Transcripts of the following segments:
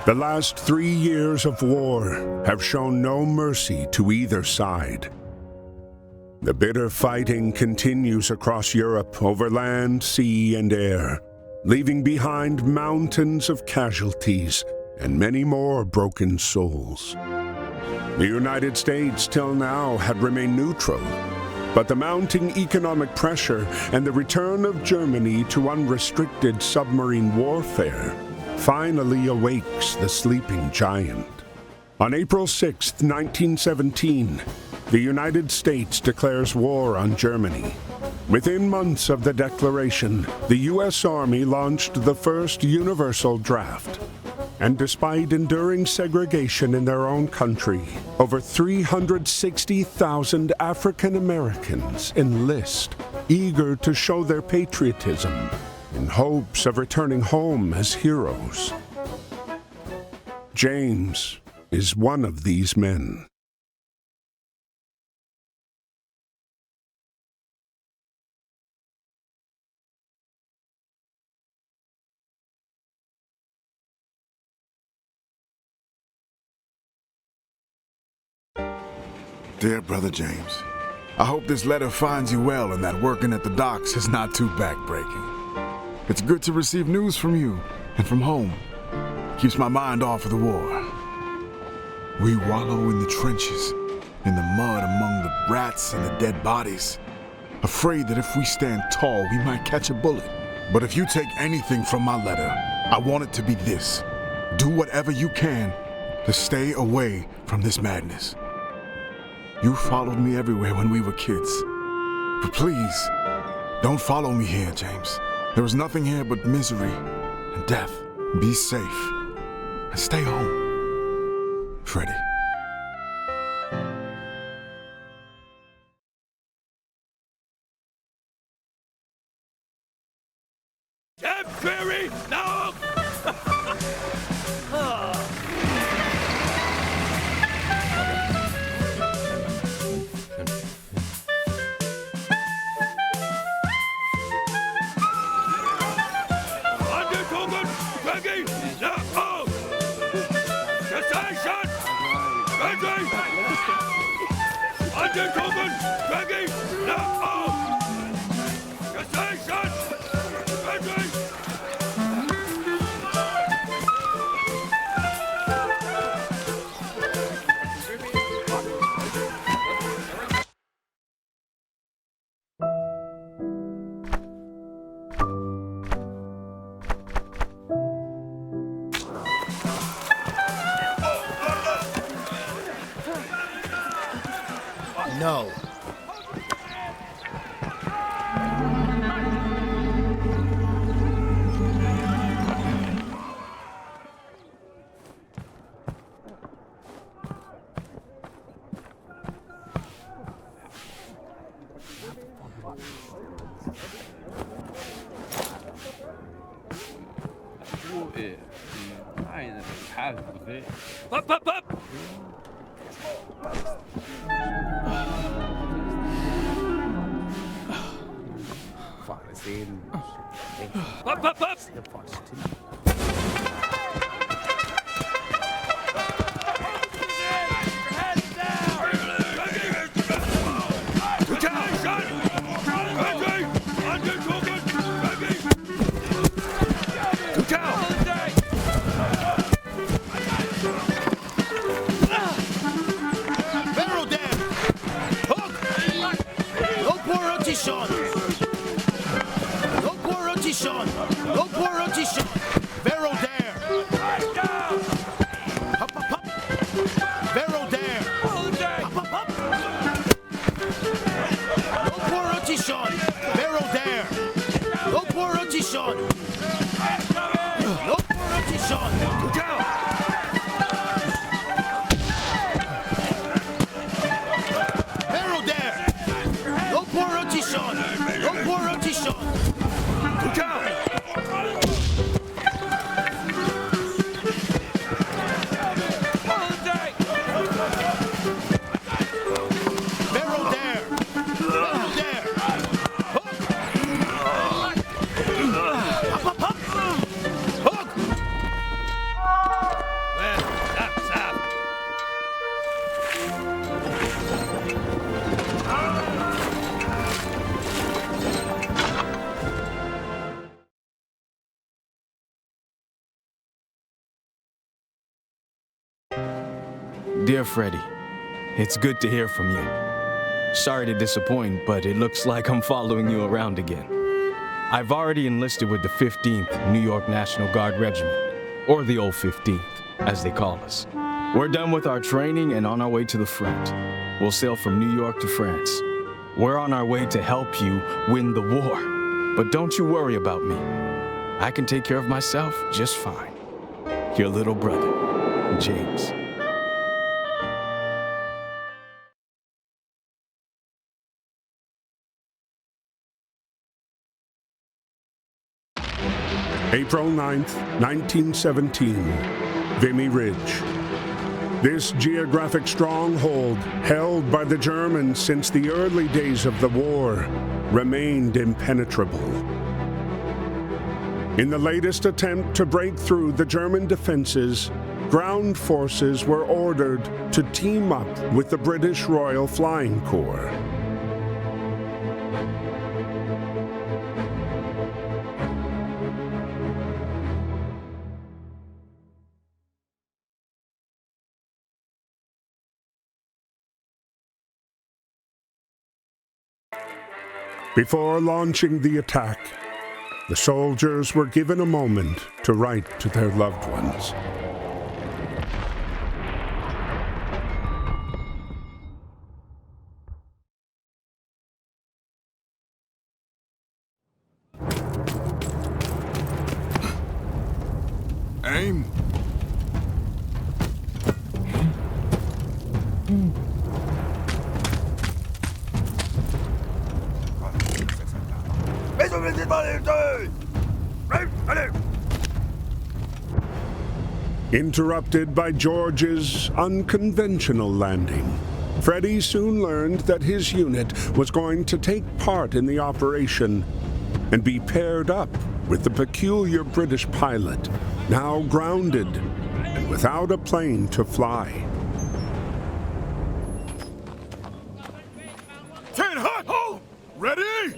The last 3 years of war have shown no mercy to either side. The bitter fighting continues across Europe over land, sea, and air, leaving behind mountains of casualties and many more broken souls. The United States till now had remained neutral, but the mounting economic pressure and the return of Germany to unrestricted submarine warfare finally awakes the sleeping giant. On April 6, 1917, the United States declares war on Germany. Within months of the declaration, the U.S. Army launched the first universal draft. And despite enduring segregation in their own country, over 360,000 African Americans enlist, eager to show their patriotism in hopes of returning home as heroes. James is one of these men. Dear Brother James, I hope this letter finds you well and that working at the docks is not too backbreaking. It's good to receive news from you and from home. Keeps my mind off of the war. We wallow in the trenches, in the mud among the rats and the dead bodies, afraid that if we stand tall, we might catch a bullet. But if you take anything from my letter, I want it to be this. Do whatever you can to stay away from this madness. You followed me everywhere when we were kids. But please, don't follow me here, James. There is nothing here but misery and death. Be safe and stay home. Freddie. Temporary! No! No. Up, up, up! Up, up, up! Dear Freddie, it's good to hear from you. Sorry to disappoint, but it looks like I'm following you around again. I've already enlisted with the 15th New York National Guard Regiment, or the old 15th, as they call us. We're done with our training and on our way to the front. We'll sail from New York to France. We're on our way to help you win the war. But don't you worry about me. I can take care of myself just fine. Your little brother, James. April 9th, 1917, Vimy Ridge. This geographic stronghold, held by the Germans since the early days of the war, remained impenetrable. In the latest attempt to break through the German defenses, ground forces were ordered to team up with the British Royal Flying Corps. Before launching the attack, the soldiers were given a moment to write to their loved ones. Aim. Interrupted by George's unconventional landing, Freddie soon learned that his unit was going to take part in the operation and be paired up with the peculiar British pilot, now grounded and without a plane to fly. 10 hot! Hold! Ready?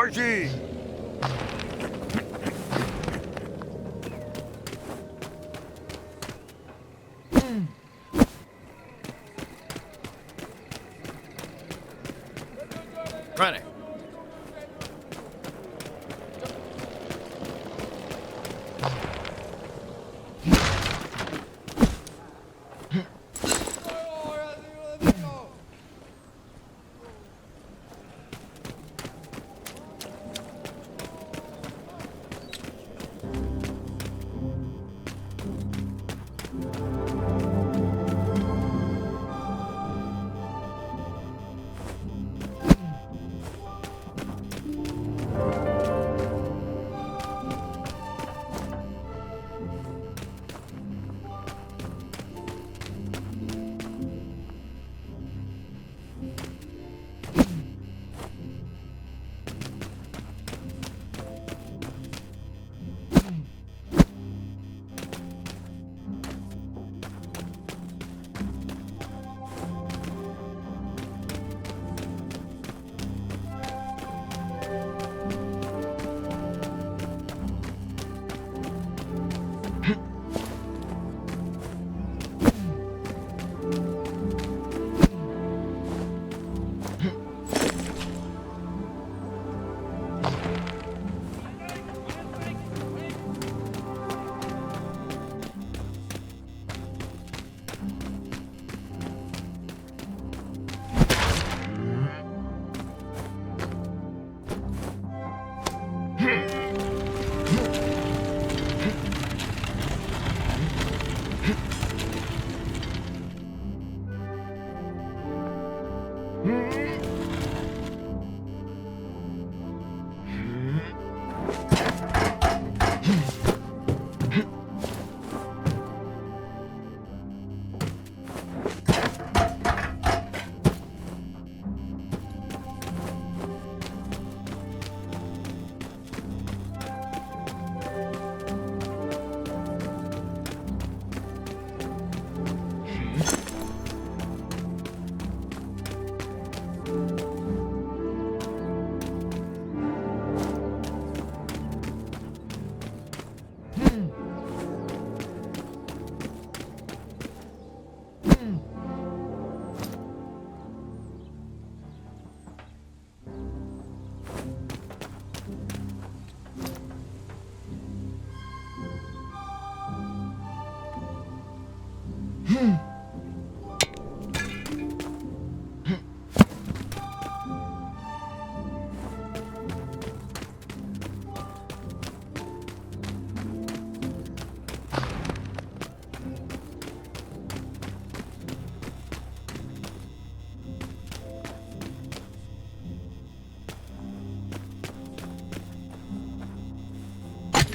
RG! Ready.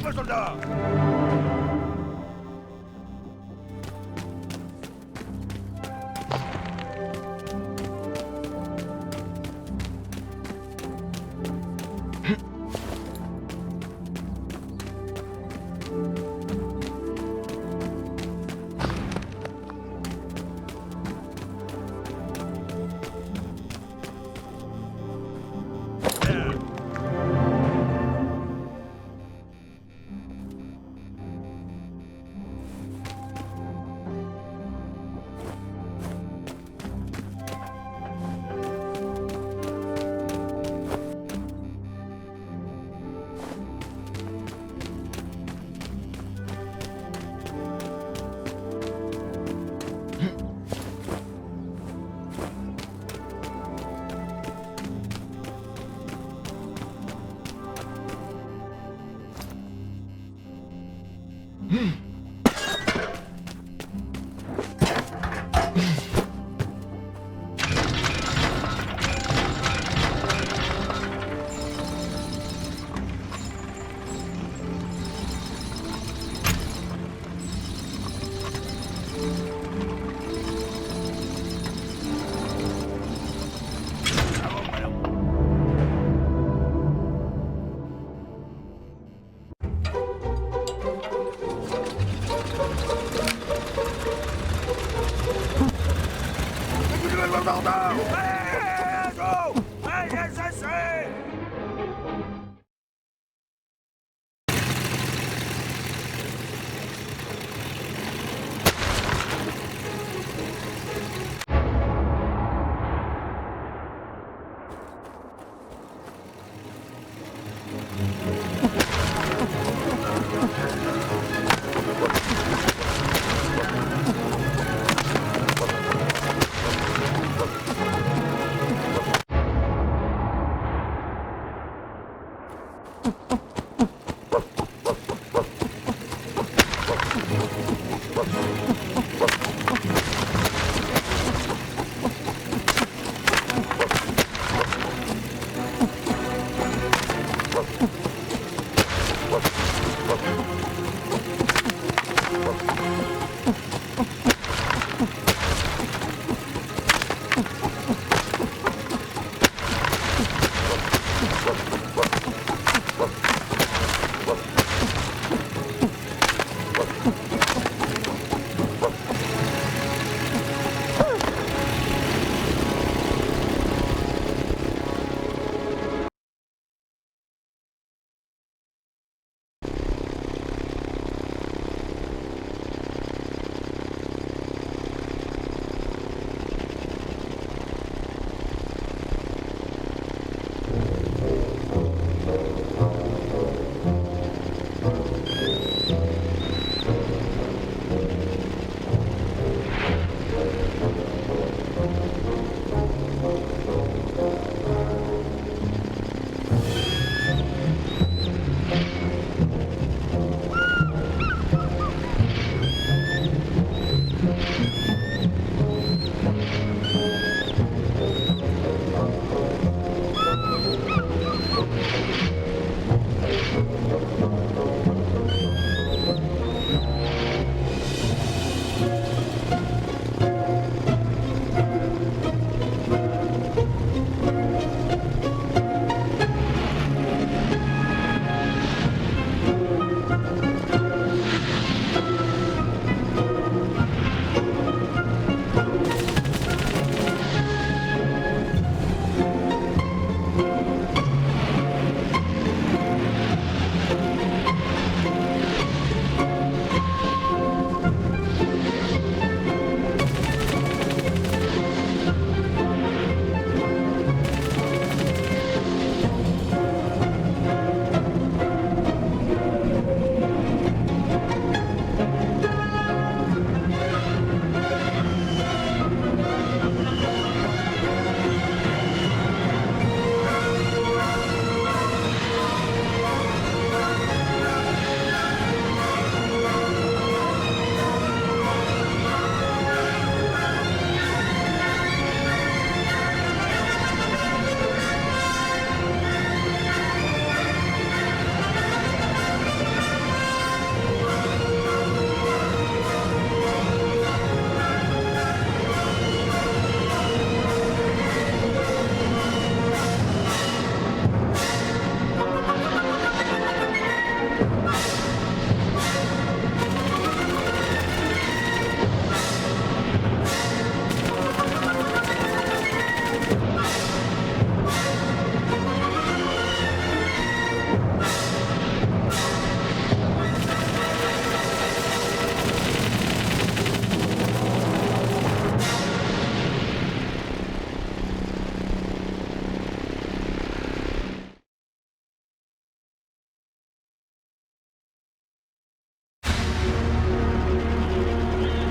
rythme, soldat!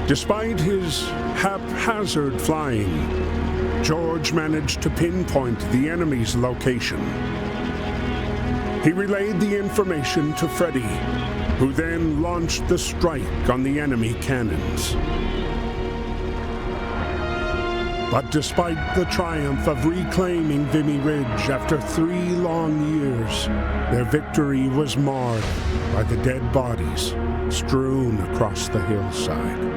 Despite his haphazard flying, George managed to pinpoint the enemy's location. He relayed the information to Freddie, who then launched the strike on the enemy cannons. But despite the triumph of reclaiming Vimy Ridge after 3 long years, their victory was marred by the dead bodies strewn across the hillside.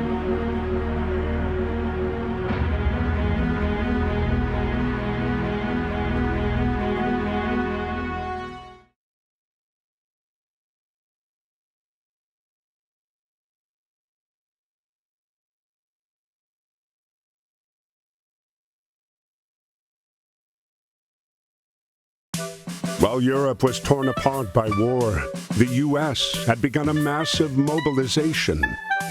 While Europe was torn apart by war, the U.S. had begun a massive mobilization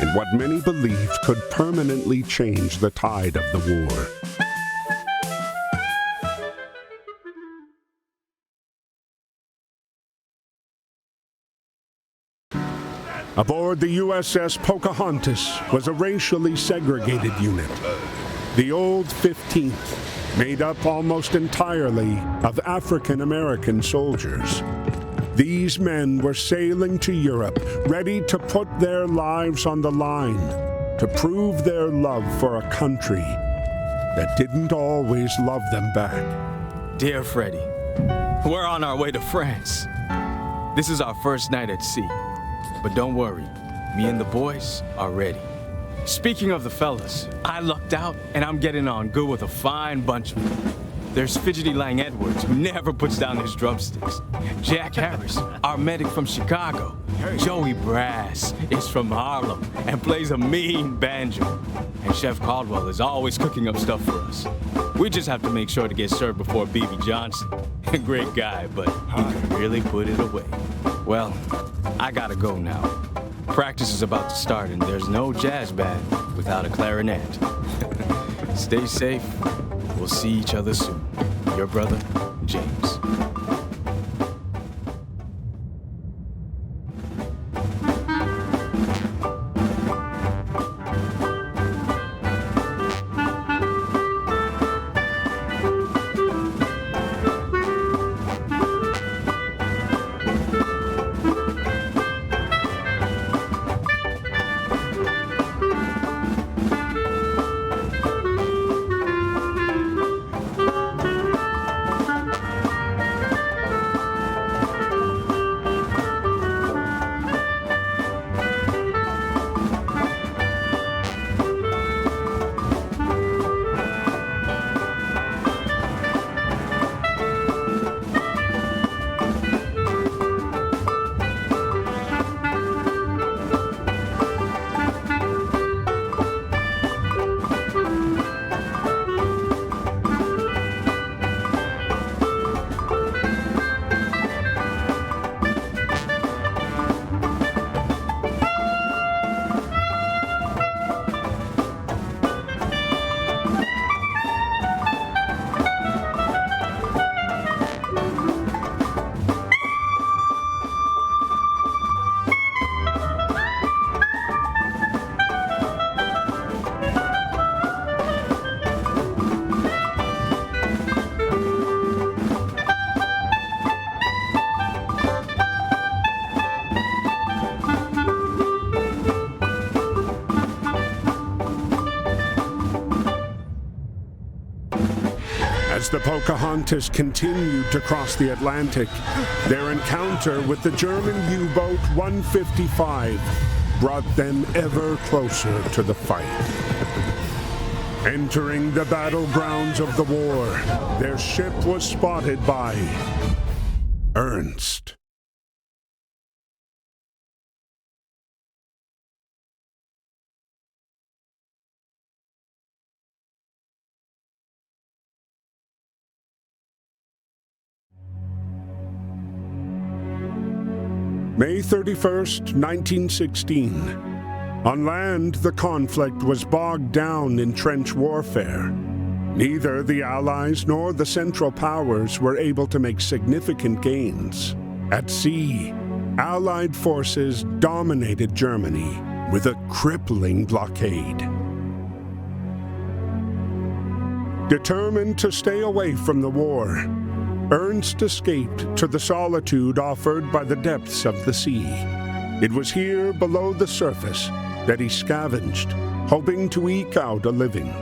in what many believed could permanently change the tide of the war. Aboard the USS Pocahontas was a racially segregated unit, the Old 15th, made up almost entirely of African American soldiers. These men were sailing to Europe, ready to put their lives on the line, to prove their love for a country that didn't always love them back. Dear Freddie, we're on our way to France. This is our first night at sea. But don't worry, me and the boys are ready. Speaking of the fellas, I lucked out and I'm getting on good with a fine bunch of them. There's Fidgety Lang Edwards, who never puts down his drumsticks. Jack Harris, our medic from Chicago. Joey Brass is from Harlem and plays a mean banjo. And Chef Caldwell is always cooking up stuff for us. We just have to make sure to get served before B.B. Johnson. Great guy, but he can really put it away. Well, I gotta go now. Practice is about to start and there's no jazz band without a clarinet. Stay safe. We'll see each other soon. Your brother, James. As the Pocahontas continued to cross the Atlantic, their encounter with the German U-boat 155 brought them ever closer to the fight. Entering the battlegrounds of the war, their ship was spotted by Ernst. May 31st, 1916. On land, the conflict was bogged down in trench warfare. Neither the Allies nor the Central Powers were able to make significant gains. At sea, Allied forces dominated Germany, with a crippling blockade. Determined to stay away from the war, Ernst escaped to the solitude offered by the depths of the sea. It was here below the surface that he scavenged, hoping to eke out a living.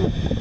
Go!